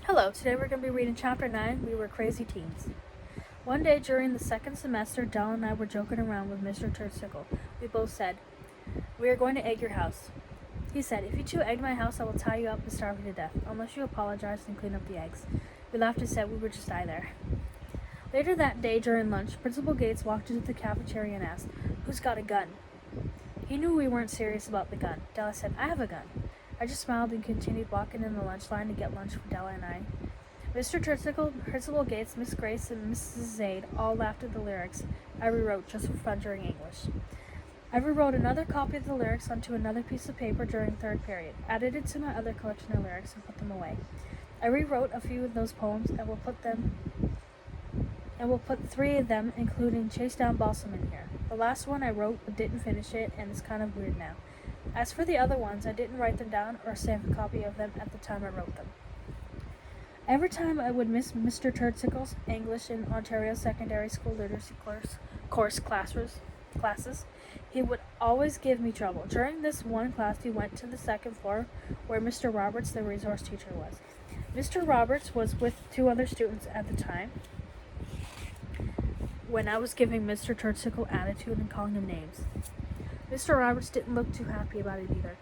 Hello, today we're going to be reading Chapter 9, We Were Crazy Teens. One day during the second semester, Dell and I were joking around with Mr. Turnsicle. We both said, "We are going to egg your house." He said, "If you two egg my house, I will tie you up and starve you to death, unless you apologize and clean up the eggs." We laughed and said we would just die there. Later that day during lunch, Principal Gates walked into the cafeteria and asked, "Who's got a gun?" He knew we weren't serious about the gun. Della said, "I have a gun." I just smiled and continued walking in the lunch line to get lunch for Della and I. Mr. Turnsicle, Principal Gates, Miss Grace, and Mrs. Zade all laughed at the lyrics I rewrote just for fun during English. I rewrote another copy of the lyrics onto another piece of paper during third period, added it to my other collection of lyrics, and put them away. I rewrote a few of those poems and will put 3 of them, including Chase Down Balsam, in here. The last one I wrote but didn't finish it, and it's kind of weird now. As for the other ones, I didn't write them down or save a copy of them at the time I wrote them. Every time I would miss Mr. Turnsicle's English and Ontario Secondary School Literacy course classes, he would always give me trouble. During this one class, we went to the second floor where Mr. Roberts, the resource teacher, was. Mr. Roberts was with 2 other students at the time when I was giving Mr. Turnsicle attitude and calling him names. Mr. Roberts didn't look too happy about it either,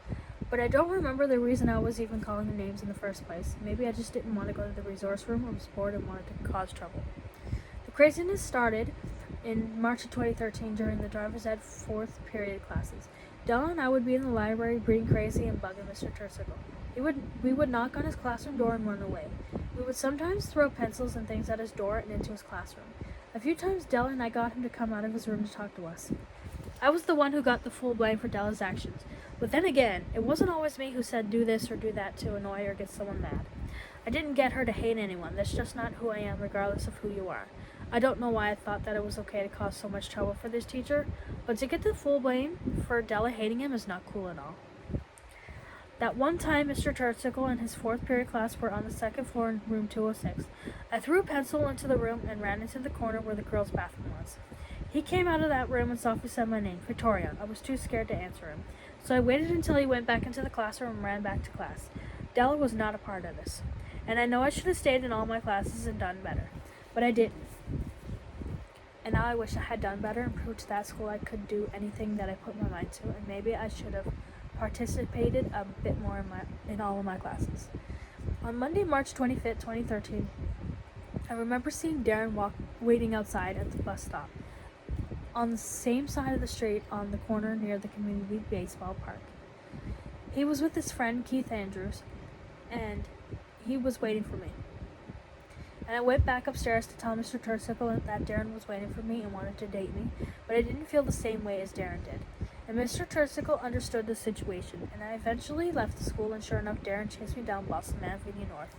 but I don't remember the reason I was even calling him names in the first place. Maybe I just didn't want to go to the resource room or was bored and wanted to cause trouble. The craziness started in March of 2013 during the driver's ed 4th period classes. Della and I would be in the library being crazy and bugging Mr. Turnsicle. We would knock on his classroom door and run away. We would sometimes throw pencils and things at his door and into his classroom. A few times Della and I got him to come out of his room to talk to us. I was the one who got the full blame for Della's actions. But then again, it wasn't always me who said do this or do that to annoy or get someone mad. I didn't get her to hate anyone. That's just not who I am, regardless of who you are. I don't know why I thought that it was okay to cause so much trouble for this teacher, but to get the full blame for Della hating him is not cool at all. That one time, Mr. Turnsicle and his 4th period class were on the second floor in room 206. I threw a pencil into the room and ran into the corner where the girls' bathroom was. He came out of that room and softly said my name, Victoria. I was too scared to answer him, so I waited until he went back into the classroom and ran back to class. Della was not a part of this, and I know I should have stayed in all my classes and done better, but I didn't. And now I wish I had done better and proved to that school I could do anything that I put my mind to, and maybe I should have participated a bit more in all of my classes. On Monday, March 25th, 2013, I remember seeing Darren waiting outside at the bus stop, on the same side of the street on the corner near the community baseball park. He was with his friend Keith Andrews, and he was waiting for me. And I went back upstairs to tell Mr. Turnsicle that Darren was waiting for me and wanted to date me, but I didn't feel the same way as Darren did. And Mr. Turnsicle understood the situation, and I eventually left the school, and sure enough, Darren chased me down Boston Avenue North.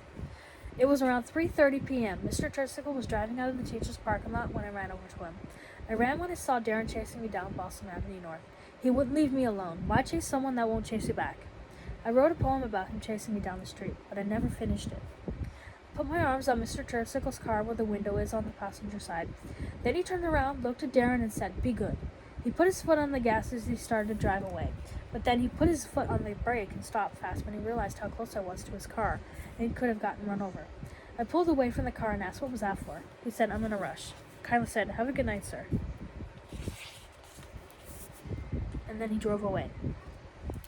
It was around 3:30 p.m. Mr. Turnsicle was driving out of the teacher's parking lot when I ran over to him. I ran when I saw Darren chasing me down Boston Avenue North. He wouldn't leave me alone. Why chase someone that won't chase you back? I wrote a poem about him chasing me down the street, but I never finished it. I put my arms on Mr. Turnsicle's car where the window is on the passenger side. Then he turned around, looked at Darren, and said, "Be good." He put his foot on the gas as he started to drive away, but then he put his foot on the brake and stopped fast when he realized how close I was to his car, and he could have gotten run over. I pulled away from the car and asked what was that for. He said, "I'm in a rush." Kyla said, "Have a good night, sir." And then he drove away.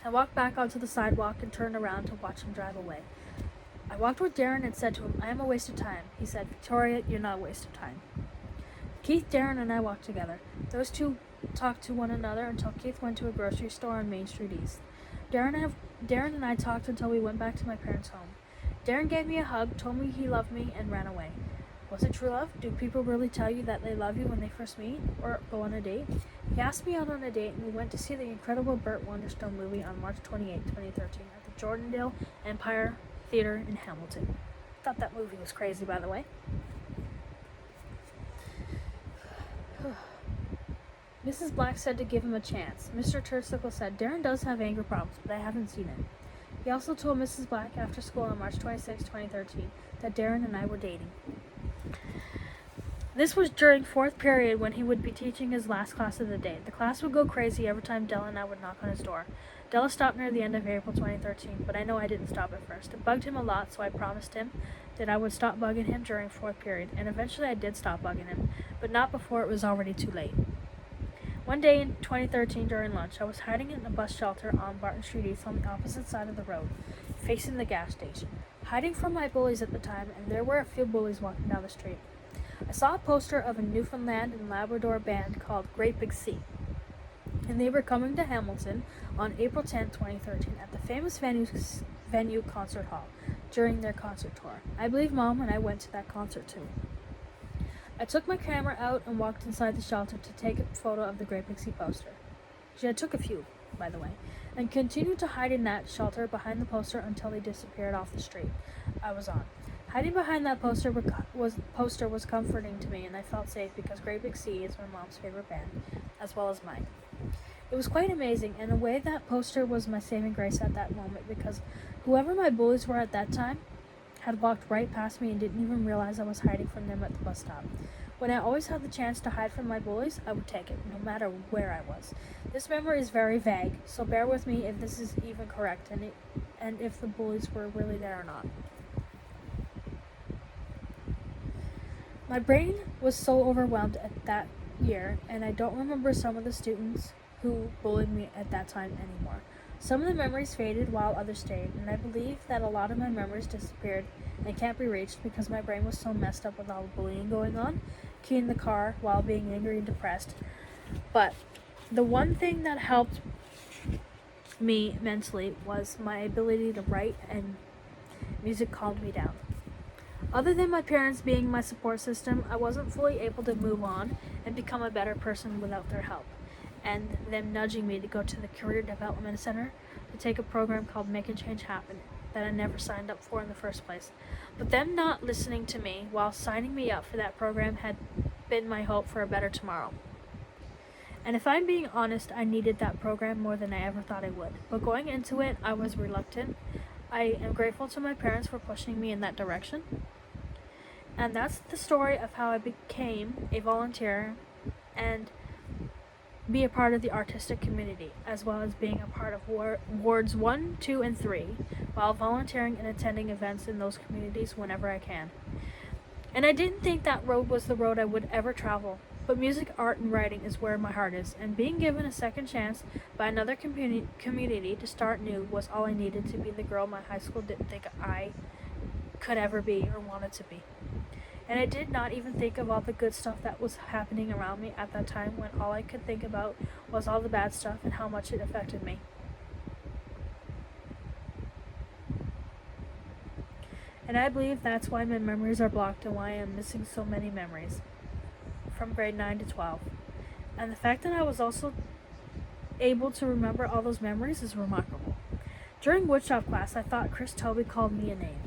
I walked back onto the sidewalk and turned around to watch him drive away. I walked with Darren and said to him, "I am a waste of time." He said, "Victoria, you're not a waste of time." Keith, Darren, and I walked together. Those two talked to one another until Keith went to a grocery store on Main Street East. Darren and I talked until we went back to my parents' home. Darren gave me a hug, told me he loved me, and ran away. Was it true love? Do people really tell you that they love you when they first meet or go on a date? He asked me out on a date, and we went to see the incredible Burt Wonderstone movie on March 28, 2013 at the Jordandale Empire Theater in Hamilton. I thought that movie was crazy, by the way. Mrs. Black said to give him a chance. Mr. Turnsicle said, "Darren does have anger problems, but I haven't seen it." He also told Mrs. Black after school on March 26, 2013, that Darren and I were dating. This was during 4th period when he would be teaching his last class of the day. The class would go crazy every time Della and I would knock on his door. Della stopped near the end of April 2013, but I know I didn't stop at first. It bugged him a lot, so I promised him that I would stop bugging him during fourth period, and eventually I did stop bugging him, but not before it was already too late. One day in 2013 during lunch, I was hiding in a bus shelter on Barton Street East on the opposite side of the road, facing the gas station, hiding from my bullies at the time, and there were a few bullies walking down the street. I saw a poster of a Newfoundland and Labrador band called Great Big Sea, and they were coming to Hamilton on April 10, 2013 at the famous venue Concert Hall during their concert tour. I believe Mom and I went to that concert too. I took my camera out and walked inside the shelter to take a photo of the Great Big Sea poster. She had took a few, by the way, and continued to hide in that shelter behind the poster until they disappeared off the street I was on. Hiding behind that poster was comforting to me, and I felt safe because Great Big Sea is my mom's favorite band, as well as mine. It was quite amazing, and in a way that poster was my saving grace at that moment because whoever my bullies were at that time had walked right past me and didn't even realize I was hiding from them at the bus stop. When I always had the chance to hide from my bullies, I would take it, no matter where I was. This memory is very vague, so bear with me if this is even correct and if the bullies were really there or not. My brain was so overwhelmed at that year, and I don't remember some of the students who bullied me at that time anymore. Some of the memories faded while others stayed, and I believe that a lot of my memories disappeared and can't be reached because my brain was so messed up with all the bullying going on, keying the car while being angry and depressed. But the one thing that helped me mentally was my ability to write, and music calmed me down. Other than my parents being my support system, I wasn't fully able to move on and become a better person without their help, and them nudging me to go to the Career Development Center to take a program called Making Change Happen that I never signed up for in the first place. But them not listening to me while signing me up for that program had been my hope for a better tomorrow. And if I'm being honest, I needed that program more than I ever thought I would. But going into it, I was reluctant. I am grateful to my parents for pushing me in that direction. And that's the story of how I became a volunteer and be a part of the artistic community, as well as being a part of wards 1, 2, and 3, while volunteering and attending events in those communities whenever I can. And I didn't think that road was the road I would ever travel, but music, art, and writing is where my heart is, and being given a second chance by another community to start new was all I needed to be the girl my high school didn't think I could ever be or wanted to be. And I did not even think of all the good stuff that was happening around me at that time, when all I could think about was all the bad stuff and how much it affected me. And I believe that's why my memories are blocked and why I'm missing so many memories from grade 9 to 12. And the fact that I was also able to remember all those memories is remarkable. During woodshop class, I thought Chris Toby called me a name.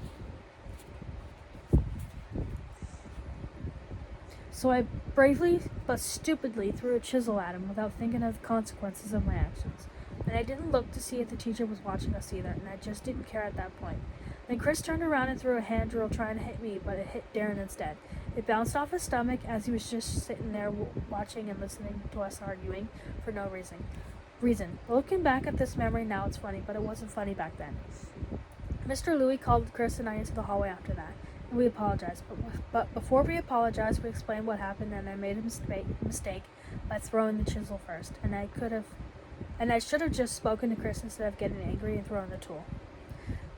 So I bravely but stupidly threw a chisel at him without thinking of the consequences of my actions. And I didn't look to see if the teacher was watching us either, and I just didn't care at that point. Then Chris turned around and threw a hand drill trying to hit me, but it hit Darren instead. It bounced off his stomach as he was just sitting there watching and listening to us arguing for no reason. Looking back at this memory now, it's funny, but it wasn't funny back then. Mr. Louis called Chris and I into the hallway after that. We apologized, but before we apologized, we explained what happened, and I made a mistake by throwing the chisel first, and I should have just spoken to Chris instead of getting angry and throwing the tool.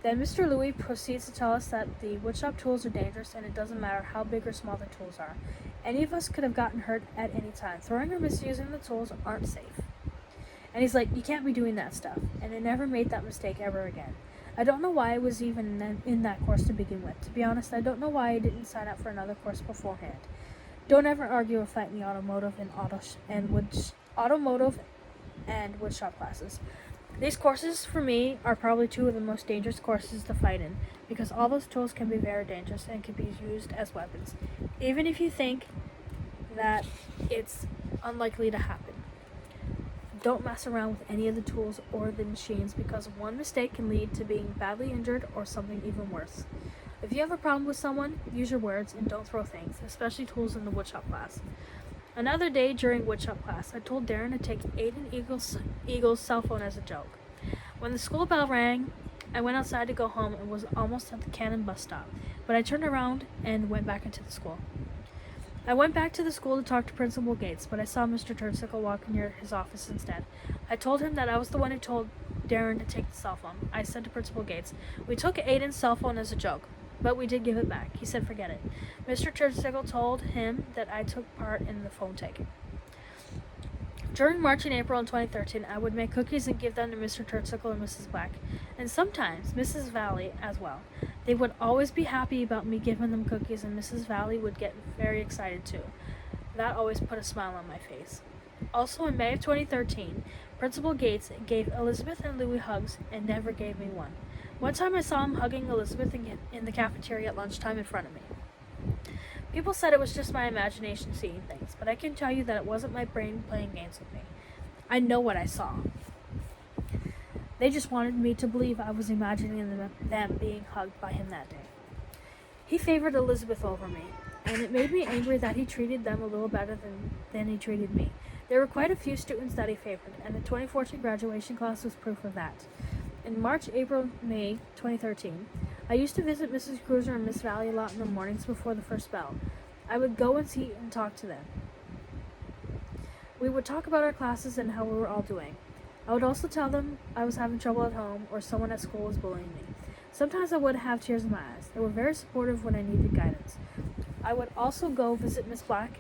Then Mr. Louis proceeds to tell us that the woodshop tools are dangerous, and it doesn't matter how big or small the tools are. Any of us could have gotten hurt at any time. Throwing or misusing the tools aren't safe. And he's like, you can't be doing that stuff, and I never made that mistake ever again. I don't know why I was even in that course to begin with. To be honest, I don't know why I didn't sign up for another course beforehand. Don't ever argue or fight in the automotive and woodshop classes. These courses, for me, are probably two of the most dangerous courses to fight in, because all those tools can be very dangerous and can be used as weapons, even if you think that it's unlikely to happen. Don't mess around with any of the tools or the machines, because one mistake can lead to being badly injured or something even worse. If you have a problem with someone, use your words and don't throw things, especially tools in the woodshop class. Another day during woodshop class, I told Darren to take Aiden Eagle's cell phone as a joke. When the school bell rang, I went outside to go home and was almost at the Cannon bus stop, but I turned around and went back into the school. I went back to the school to talk to Principal Gates, but I saw Mr. Turnsicle walking near his office instead. I told him that I was the one who told Darren to take the cell phone. I said to Principal Gates, "We took Aiden's cell phone as a joke, but we did give it back." He said, "Forget it." Mr. Turnsicle told him that I took part in the phone taking. During March and April in 2013, I would make cookies and give them to Mr. Turnsicle and Mrs. Black, and sometimes Mrs. Valley as well. They would always be happy about me giving them cookies, and Mrs. Valley would get very excited too. That always put a smile on my face. Also, in May of 2013, Principal Gates gave Elizabeth and Louie hugs and never gave me one. One time I saw him hugging Elizabeth in the cafeteria at lunchtime in front of me. People said it was just my imagination seeing things, but I can tell you that it wasn't my brain playing games with me. I know what I saw. They just wanted me to believe I was imagining them being hugged by him that day. He favored Elizabeth over me, and it made me angry that he treated them a little better than he treated me. There were quite a few students that he favored, and the 2014 graduation class was proof of that. In March, April, May 2013, I used to visit Mrs. Cruiser and Miss Valley a lot in the mornings before the first bell. I would go and see and talk to them. We would talk about our classes and how we were all doing. I would also tell them I was having trouble at home or someone at school was bullying me. Sometimes I would have tears in my eyes. They were very supportive when I needed guidance. I would also go visit Mrs. Black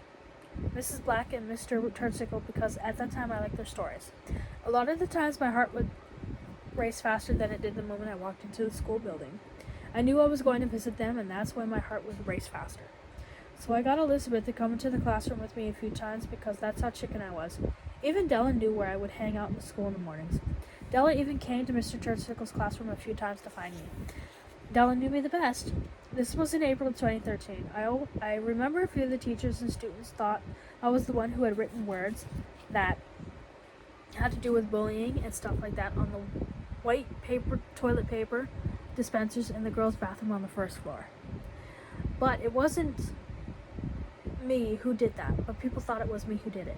and Mr. Turnsicle because at that time I liked their stories. A lot of the times my heart would race faster than it did the moment I walked into the school building. I knew I was going to visit them, and that's when my heart would race faster. So I got Elizabeth to come into the classroom with me a few times because that's how chicken I was. Even Della knew where I would hang out in the school in the mornings. Della even came to Mr. Turnsicle's classroom a few times to find me. Della knew me the best. This was in April of 2013. I remember a few of the teachers and students thought I was the one who had written words that had to do with bullying and stuff like that on the white toilet paper dispensers in the girls' bathroom on the first floor. But it wasn't me who did that, but people thought it was me who did it.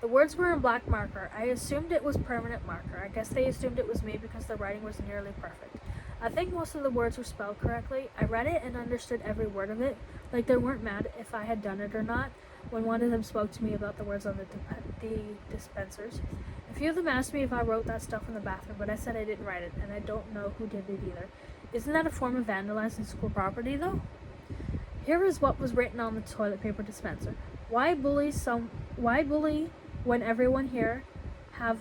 The words were in black marker. I assumed it was permanent marker. I guess they assumed it was me because the writing was nearly perfect. I think most of the words were spelled correctly. I read it and understood every word of it, like they weren't mad if I had done it or not when one of them spoke to me about the words on the dispensers. A few of them asked me if I wrote that stuff in the bathroom, but I said I didn't write it, and I don't know who did it either. Isn't that a form of vandalizing school property, though? Here is what was written on the toilet paper dispenser. Why bully when everyone here have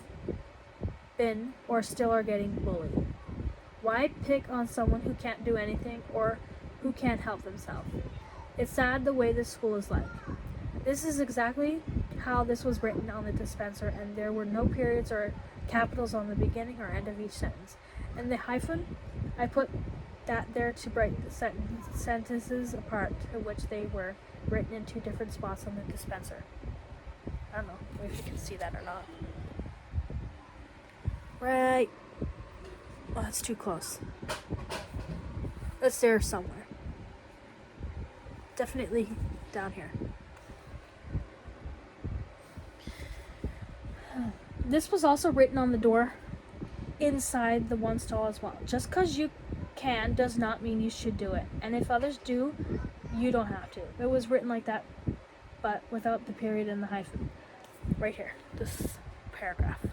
been or still are getting bullied? Why pick on someone who can't do anything or who can't help themselves? It's sad the way this school is like. This is exactly how this was written on the dispenser, and there were no periods or capitals on the beginning or end of each sentence. And the hyphen, I put that there to break the sentences apart, to which they were written in two different spots on the dispenser. I don't know if you can see that or not. Right. Oh, that's too close. It's there somewhere. Definitely down here. This was also written on the door inside the one stall as well. Just because you can does not mean you should do it. And if others do, you don't have to. It was written like that, but without the period and the hyphen. Right here, this paragraph.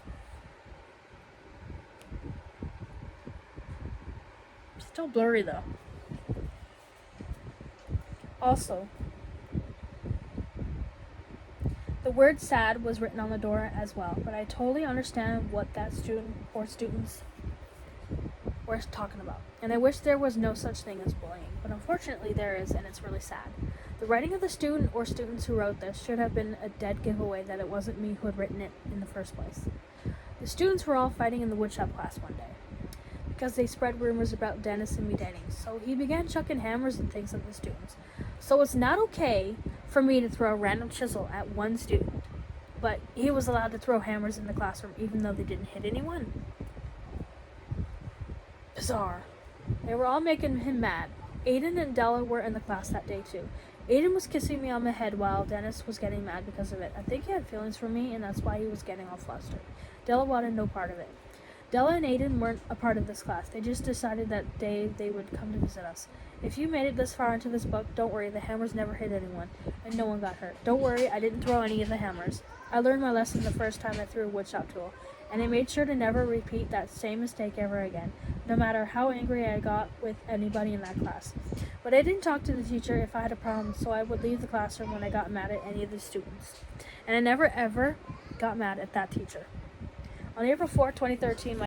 Still blurry though. Also, the word sad was written on the door as well, but I totally understand what that student or students were talking about. And I wish there was no such thing as bullying, but unfortunately there is, and it's really sad. The writing of the student or students who wrote this should have been a dead giveaway that it wasn't me who had written it in the first place. The students were all fighting in the woodshop class one day because they spread rumors about Dennis and me dating, so he began chucking hammers and things at the students. So it's not okay for me to throw a random chisel at one student, but he was allowed to throw hammers in the classroom even though they didn't hit anyone. Bizarre. They were all making him mad. Aiden and Della were in the class that day too. Aiden was kissing me on my head while Dennis was getting mad because of it. I think he had feelings for me, and that's why he was getting all flustered. Della wanted no part of it. Della and Aiden weren't a part of this class. They just decided that day they would come to visit us. If you made it this far into this book, don't worry, the hammers never hit anyone, and no one got hurt. Don't worry, I didn't throw any of the hammers. I learned my lesson the first time I threw a woodshop tool, and I made sure to never repeat that same mistake ever again, no matter how angry I got with anybody in that class. But I didn't talk to the teacher if I had a problem, so I would leave the classroom when I got mad at any of the students. And I never ever got mad at that teacher. On April 4, 2013,